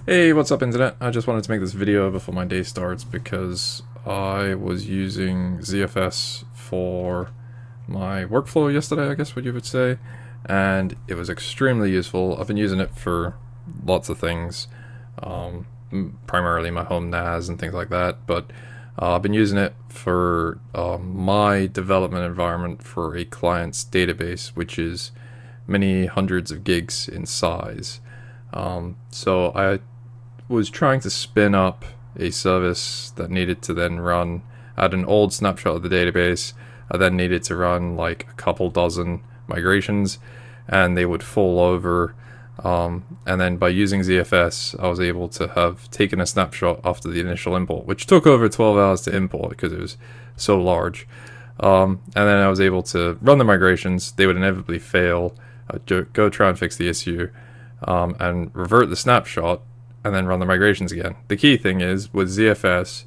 Hey, what's up internet? I just wanted to make this video before my day starts because I was using ZFS for my workflow yesterday, I guess what you would say, and it was extremely useful. I've been using it for lots of things, primarily my home NAS and things like that, but I've been using it for my development environment for a client's database, which is many hundreds of gigs in size. So I was trying to spin up a service that needed to then run at an old snapshot of the database. I then needed to run like a couple dozen migrations, and they would fall over. And then by using ZFS, I was able to have taken a snapshot after the initial import, which took over 12 hours to import because it was so large. And then I was able to run the migrations. They would inevitably fail. I'd go try and fix the issue, and revert the snapshot, and then run the migrations again. The key thing is, with ZFS,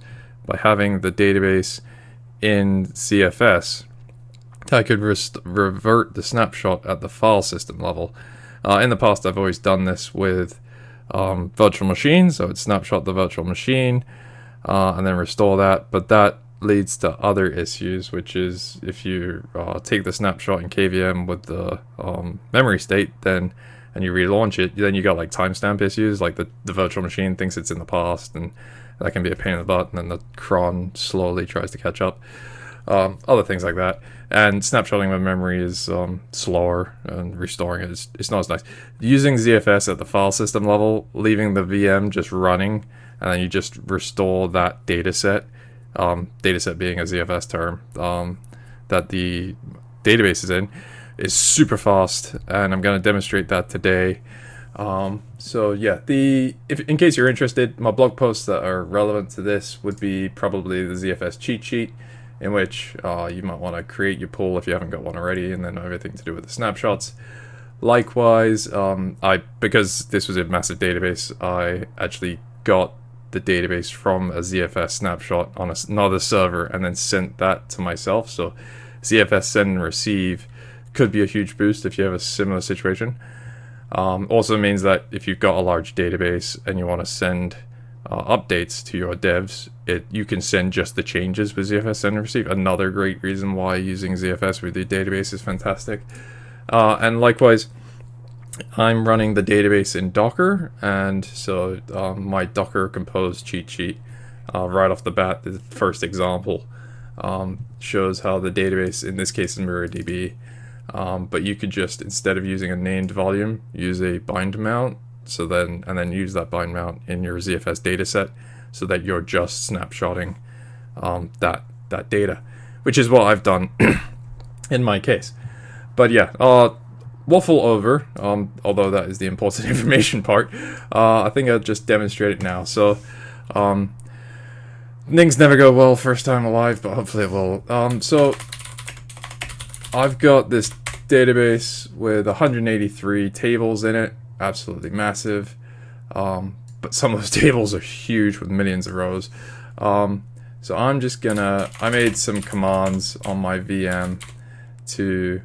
by having the database in ZFS, I could revert the snapshot at the file system level. In the past, I've always done this with virtual machines. So I would snapshot the virtual machine and then restore that. But that leads to other issues, which is if you take the snapshot in KVM with the memory state, then and you relaunch it, then you got like timestamp issues, like the virtual machine thinks it's in the past, and that can be a pain in the butt, and then the cron slowly tries to catch up. Other things like that. And snapshotting with memory is slower, and restoring it it's not as nice. Using ZFS at the file system level, leaving the VM just running, and then you just restore that dataset, dataset being a ZFS term, that the database is in, is super fast, and I'm going to demonstrate that today. So yeah, in case you're interested, my blog posts that are relevant to this would be probably the ZFS cheat sheet, in which you might want to create your pool if you haven't got one already, and then everything to do with the snapshots. Likewise, because this was a massive database, I actually got the database from a ZFS snapshot on another server and then sent that to myself. So ZFS send and receive could be a huge boost if you have a similar situation. Also means that if you've got a large database and you want to send updates to your devs, you can send just the changes with ZFS send and receive. Another great reason why using ZFS with your database is fantastic. And likewise, I'm running the database in Docker, and so my Docker Compose cheat sheet, right off the bat, the first example, shows how the database, in this case is MongoDB, but you could just, instead of using a named volume, use a bind mount, and then use that bind mount in your ZFS dataset, so that you're just snapshotting that data, which is what I've done in my case. But yeah, waffle over, although that is the important information part. I think I'll just demonstrate it now. So things never go well first time alive, but hopefully it will. So I've got this database with 183 tables in it, absolutely massive, but some of those tables are huge with millions of rows. So I made some commands on my VM to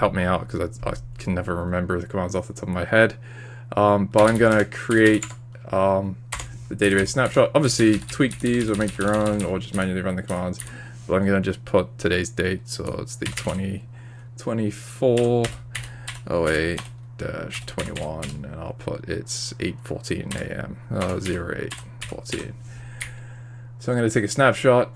help me out, because I can never remember the commands off the top of my head. But I'm gonna create the database snapshot. Obviously tweak these or make your own, or just manually run the commands, but I'm gonna just put today's date, so it's the 2024/08-21, and I'll put it's 8:14 a.m. 08:14. So I'm going to take a snapshot.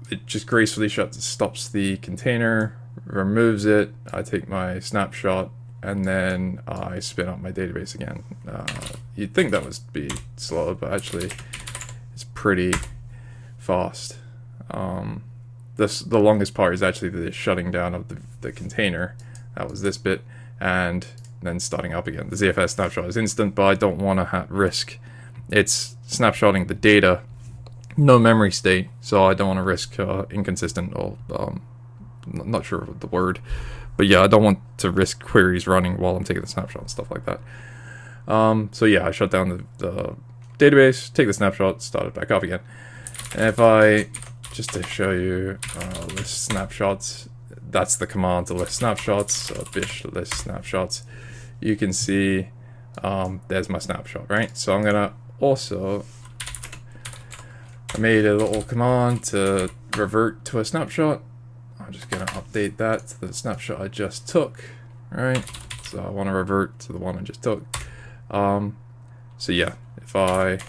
It just gracefully stops the container, removes it. I take my snapshot, and then I spin up my database again. You'd think that would be slow, but actually it's pretty fast. The longest part is actually the shutting down of the container. That was this bit, and then starting up again. The ZFS snapshot is instant, but I don't want to risk. It's snapshotting the data, no memory state, so I don't want to risk inconsistent, or not sure of the word, but yeah, I don't want to risk queries running while I'm taking the snapshot and stuff like that. So yeah, I shut down the database, take the snapshot, start it back up again. And if I, just to show you, list snapshots, that's the command to list snapshots, so bish list snapshots. You can see there's my snapshot, right? So I'm gonna also, I made a little command to revert to a snapshot. I'm just gonna update that to the snapshot I just took, right? So I want to revert to the one I just took. So yeah, if I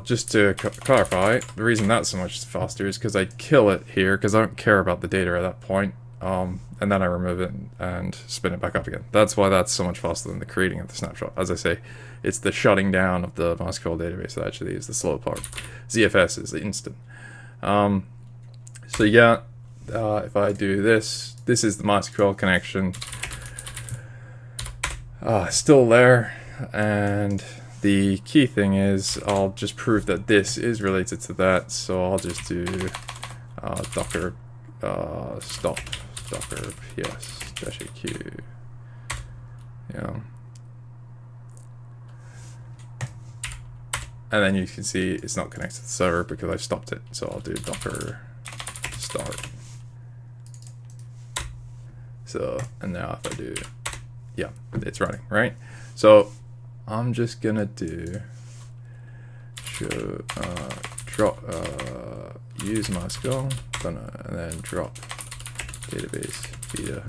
just to clarify, the reason that's so much faster is because I kill it here because I don't care about the data at that point, and then I remove it and spin it back up again. That's why that's so much faster than the creating of the snapshot. As I say, it's the shutting down of the MySQL database that actually is the slow part. ZFS is the instant. So yeah, if I do this, this is the MySQL connection. Still there, and the key thing is I'll just prove that this is related to that, so I'll just do docker stop docker ps-aq, yeah, and then you can see it's not connected to the server because I stopped it, so I'll do docker start. So, and now if I do, yeah, it's running, right? So I'm just gonna do show drop use MySQL, and then drop database vita.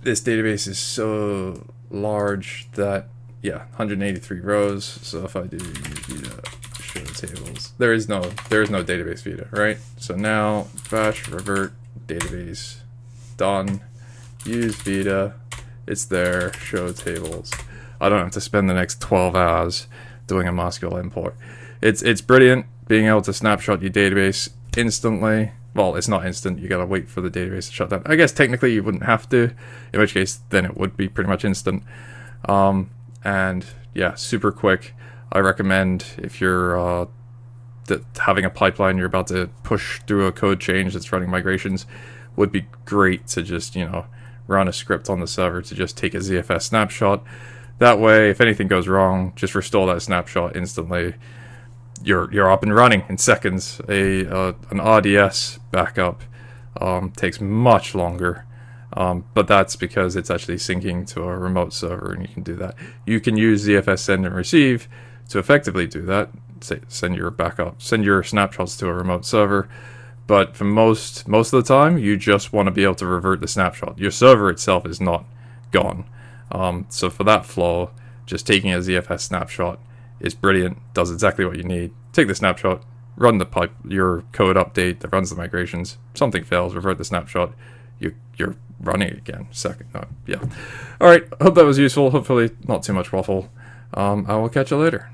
This database is so large that, yeah, 183 rows. So if I do use vita show tables, there is no database vita, right? So now bash revert database done. Use vita, it's there, show tables. I don't have to spend the next 12 hours doing a MySQL import. It's brilliant being able to snapshot your database instantly. Well, it's not instant, you gotta wait for the database to shut down. I guess technically you wouldn't have to, in which case then it would be pretty much instant. And yeah, super quick. I recommend if you're having a pipeline, you're about to push through a code change that's running migrations, would be great to just, you know, run a script on the server to just take a ZFS snapshot. That way, if anything goes wrong, just restore that snapshot instantly. You're up and running in seconds. An RDS backup takes much longer, but that's because it's actually syncing to a remote server, and you can do that. You can use ZFS send and receive to effectively do that. Send your snapshots to a remote server. But for most of the time, you just want to be able to revert the snapshot. Your server itself is not gone. So for that flow, just taking a ZFS snapshot is brilliant. Does exactly what you need. Take the snapshot, run your code update that runs the migrations. Something fails, revert the snapshot. You're running again. Yeah. All right. Hope that was useful. Hopefully not too much waffle. I will catch you later.